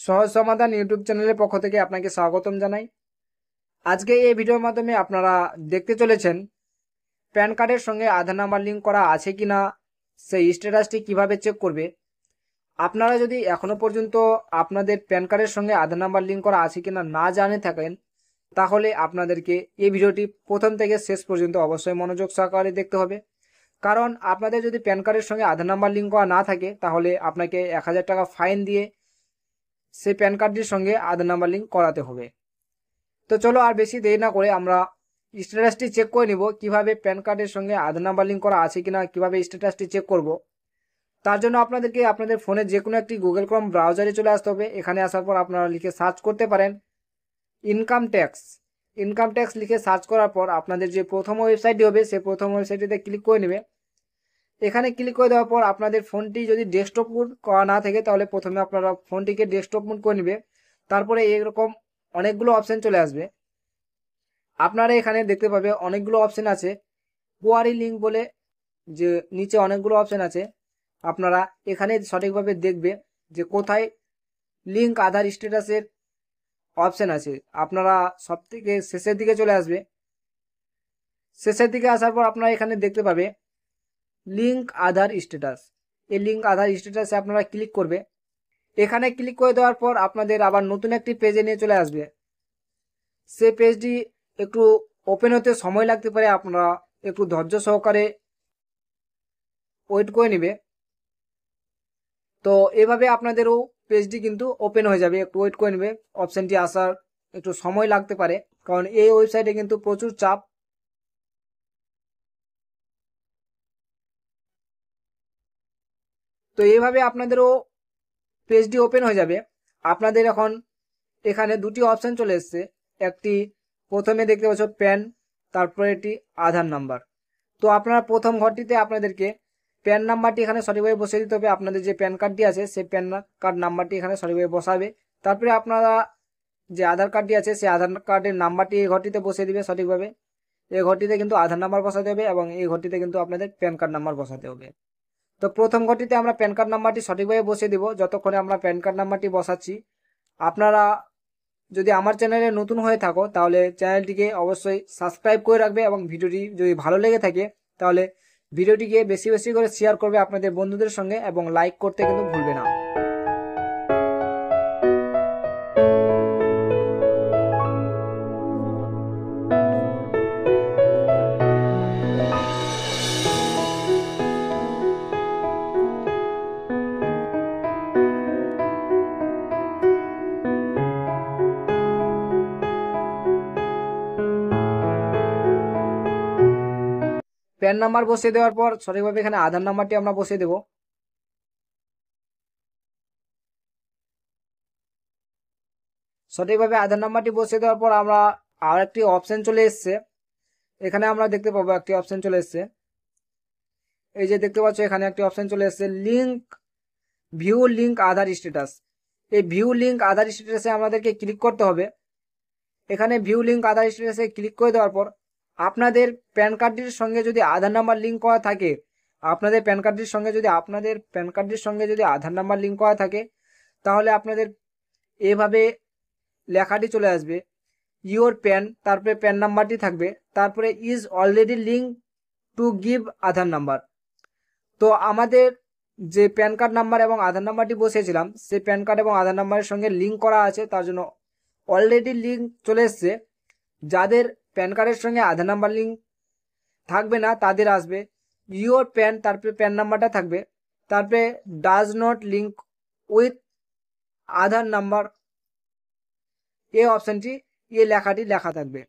সহজ সমাধান ইউটিউব চ্যানেলের পক্ষ থেকে আপনাকে স্বাগতম জানাই। আজকে এই ভিডিওর মাধ্যমে আপনারা দেখতে চলেছেন প্যান কার্ডের সঙ্গে আধার নাম্বার লিঙ্ক করা আছে কিনা সেই স্ট্যাটাসটি কিভাবে চেক করবে। আপনারা যদি এখনো পর্যন্ত আপনাদের প্যান কার্ডের সঙ্গে আধার নাম্বার লিঙ্ক করা আছে কিনা না জানে থাকেন, তাহলে আপনাদেরকে এই ভিডিওটি প্রথম থেকে শেষ পর্যন্ত অবশ্যই মনোযোগ সহকারে দেখতে হবে। কারণ আপনাদের যদি প্যান কার্ডের সঙ্গে আধার নাম্বার লিঙ্ক করা না থাকে, তাহলে আপনাকে 1000 টাকা ফাইন দিয়ে সেই প্যান কার্ডটির সঙ্গে আধার নাম্বার লিঙ্ক করাতে হবে। তো চলো আর বেশি দেরি না করে আমরা স্ট্যাটাসটি চেক করে নিব কিভাবে প্যান কার্ডের সঙ্গে আধার নাম্বার লিঙ্ক করা আছে কিনা, কিভাবে স্ট্যাটাসটি চেক করব। তার জন্য আপনাদেরকে আপনাদের ফোনে যে কোনো একটি গুগল ক্রোম ব্রাউজারে চলে আসতে হবে। এখানে আসার পর আপনারা লিখে সার্চ করতে পারেন ইনকাম ট্যাক্স। ইনকাম ট্যাক্স লিখে সার্চ করার পর আপনাদের যে প্রথম ওয়েবসাইটটি হবে সেই প্রথম ওয়েবসাইটটিতে ক্লিক করে নেবে। এখানে ক্লিক করে দেওয়ার পর আপনাদের ফোনটি যদি ডেস্কটপ মোড করা না থাকে, তাহলে প্রথমে আপনারা ফোনটিকে ডেস্কটপ মোড করে নেবে। তারপরে এরকম অনেকগুলো অপশন চলে আসবে। আপনারা এখানে দেখতে পাবে অনেকগুলো অপশন আছে। কোয়ারি লিঙ্ক বলে যে নিচে অনেকগুলো অপশন আছে, আপনারা এখানে সঠিকভাবে দেখবে যে কোথায় লিঙ্ক আধার স্ট্যাটাসের অপশন আছে। আপনারা সব থেকে শেষের দিকে চলে আসবে। শেষের দিকে আসার পর আপনারা এখানে দেখতে পাবে লিঙ্ক আধার স্ট্যাটাস। এই লিঙ্ক আধার স্ট্যাটাসে আপনারা ক্লিক করবে। এখানে ক্লিক করে দেওয়ার পর আপনাদের আবার নতুন একটি পেজে নিয়ে চলে আসবে। সেই পেজটি একটু ওপেন হতে সময় লাগতে পারে, আপনারা একটু ধৈর্য সহকারে ওয়েট করে নেবে। তো এভাবে আপনাদেরও পেজটি কিন্তু ওপেন হয়ে যাবে, একটু ওয়েট করে নেবে। অপশনটি আসার একটু সময় লাগতে পারে, কারণ এই ওয়েবসাইটে কিন্তু প্রচুর চাপ। তো এইভাবে আপনাদেরও পেজটি ওপেন হয়ে যাবে। আপনাদের এখন এখানে দুটি অপশন চলে এসছে। একটি প্রথমে দেখতে পাচ্ছ প্যান, তারপরে এটি আধার নাম্বার। তো আপনারা প্রথম ঘরটিতে আপনাদেরকে প্যান নাম্বারটি এখানে সঠিকভাবে বসিয়ে দিতে হবে। আপনাদের যে প্যান কার্ডটি আছে সেই প্যান কার্ড নাম্বারটি এখানে সঠিকভাবে বসাবে। তারপরে আপনারা যে আধার কার্ডটি আছে সেই আধার কার্ডের নাম্বারটি এই ঘরটিতে বসিয়ে দিবে সঠিকভাবে। এই ঘরটিতে কিন্তু আধার নাম্বার বসাতে হবে এবং এই ঘরটিতে কিন্তু আপনাদের প্যান কার্ড নাম্বার বসাতে হবে। তো প্রথম ঘরটিতে আমরা প্যান কার্ড নাম্বারটি সঠিকভাবে বসিয়ে দিব। যতক্ষণে আমরা প্যান কার্ড নাম্বারটি বসাচ্ছি, আপনারা যদি আমার চ্যানেলে নতুন হয়ে থাকো তাহলে চ্যানেলটিকে অবশ্যই সাবস্ক্রাইব করে রাখবে এবং ভিডিওটি যদি ভালো লেগে থাকে তাহলে ভিডিওটিকে বেশি বেশি করে শেয়ার করবে আপনাদের বন্ধুদের সঙ্গে এবং লাইক করতে কিন্তু ভুলবে না। প্যান নাম্বার বসিয়ে দেওয়ার পর সঠিকভাবে এখানে আধার নাম্বারটি আমরা বসিয়ে দেব। সঠিকভাবে আধার নাম্বারটি বসিয়ে দেওয়ার পর আমরা আর একটি অপশন চলে এসছে। এখানে আমরা দেখতে পাবো একটি অপশন চলে এসছে। এই যে দেখতে পাচ্ছ এখানে একটি অপশন চলে এসছে লিঙ্ক, ভিউ লিঙ্ক আধার স্ট্যাটাস। এই ভিউ লিঙ্ক আধার স্ট্যাটাসে আমাদেরকে ক্লিক করতে হবে। এখানে ভিউ লিঙ্ক আধার স্ট্যাটাসে ক্লিক করে দেওয়ার পর আপনাদের প্যান কার্ডটির সঙ্গে যদি আধার নাম্বার লিঙ্ক করা থাকে, আপনাদের প্যান কার্ডটির সঙ্গে যদি আধার নাম্বার লিঙ্ক করা থাকে, তাহলে আপনাদের এভাবে লেখাটি চলে আসবে ইওর প্যান, তারপরে প্যান নাম্বারটি থাকবে, তারপরে is already link to give Aadhaar number. তো আমাদের যে প্যান কার্ড নাম্বার এবং আধার নাম্বারটি বসিয়েছিলাম সেই প্যান কার্ড এবং আধার নাম্বারের সঙ্গে লিঙ্ক করা আছে, তার জন্য অলরেডি লিঙ্ক চলে এসছে। যাদের প্যান কার্ডের সঙ্গে আধার নাম্বার লিঙ্ক থাকবে না তাদের আসবে ইওর প্যান, তারপরে প্যান নাম্বারটা থাকবে, তারপরে does not link with Aadhaar number, এই অপশনটি এই লেখাটি লেখা থাকবে।